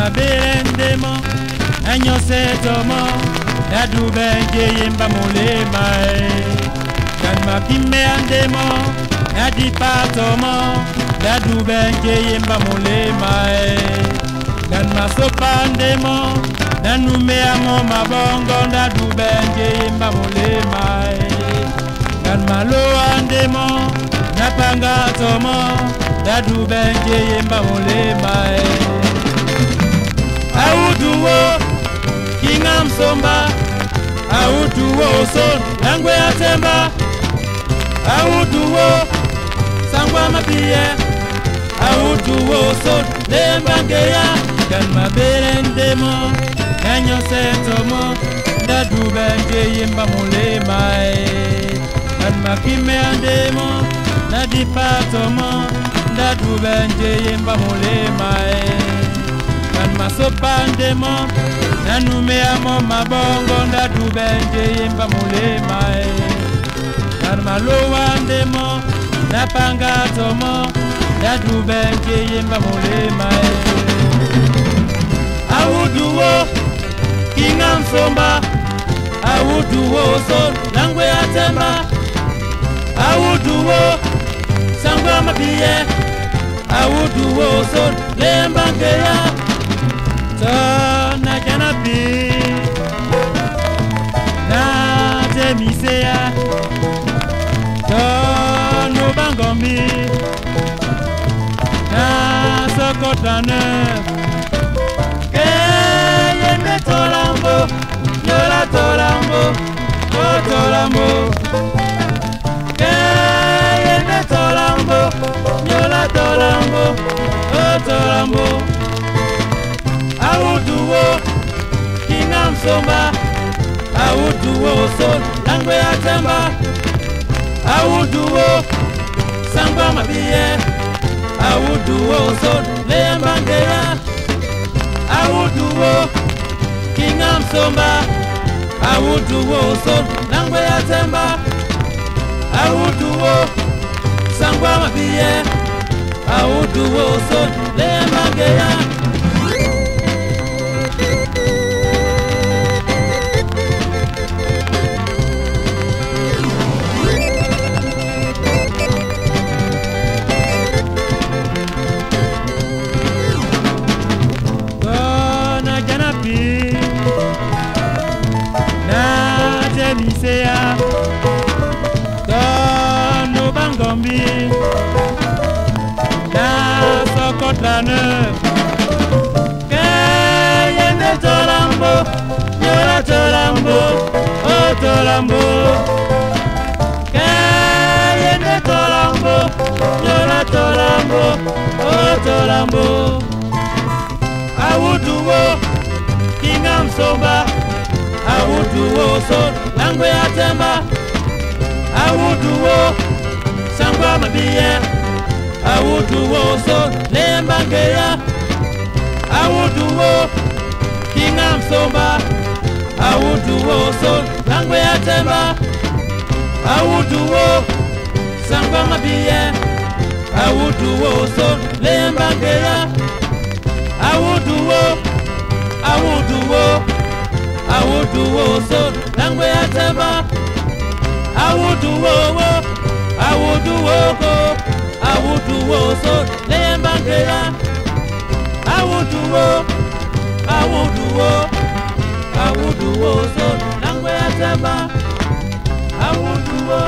berendemo enyo setomo dadu benje yemba mulema kan mapime andemo dadi patomo dadu benje yemba mulema kan masopa andemo nanume amo mabongo dadu benje yemba mulema kan malo andemo napanga tomo dadu benje yemba mulema Auduwo Kingam Somba Auduwo son Langwe Atemba Auduwo Sangwa Mapie Auduwo son Lembangeya Ganma Berendemo Kanyo Setomo Dadu Benje Yemba Mulema Ganma Kime Andemo Nadi Patomo Dadu Benje Yemba Mulema Kan masopa ndemo nanume amo mabongo ndadu benje yemba mulema kan malowa ndemo napanga tomo ndadu benje yemba mulema Auduwo Kingam Somba Auduwo son Langwe Atemba Auduwo Sangwa Mapie Auduwo son Lembangeya Tona Janapi Na Temisea Tono Bangombi Na Sokotane Keyende Tolambo Yola Tolambo O Tolambo Keyende Tolambo Yola Tolambo O Tolambo Auduwo Kingam Somba Auduwo son Langwe Atemba Auduwo Sangwa Mapie Auduwo son Lembangeya Auduwo Kingam Somba Auduwo son Langwe Atemba Auduwo Sangwa Mapie Auduwo son Lembangeya Temisea Tono Bangombi Na Sokotane Keyende Tolambo Yola Tolambo O Tolambo Keyende Tolambo Yola Tolambo O Tolambo Auduwo Kingam Somba Auduwo son Langwe Atemba Auduwo Sangwa Mapie Auduwo son Lembangeya Auduwo Kingam Somba Auduwo son Langwe Atemba Auduwo Sangwa Mapie Auduwo son Lembangeya Auduwo Auduwo son Langwe Atemba Auduwo son Lembangeya Auduwo son Langwe Atemba Auduwo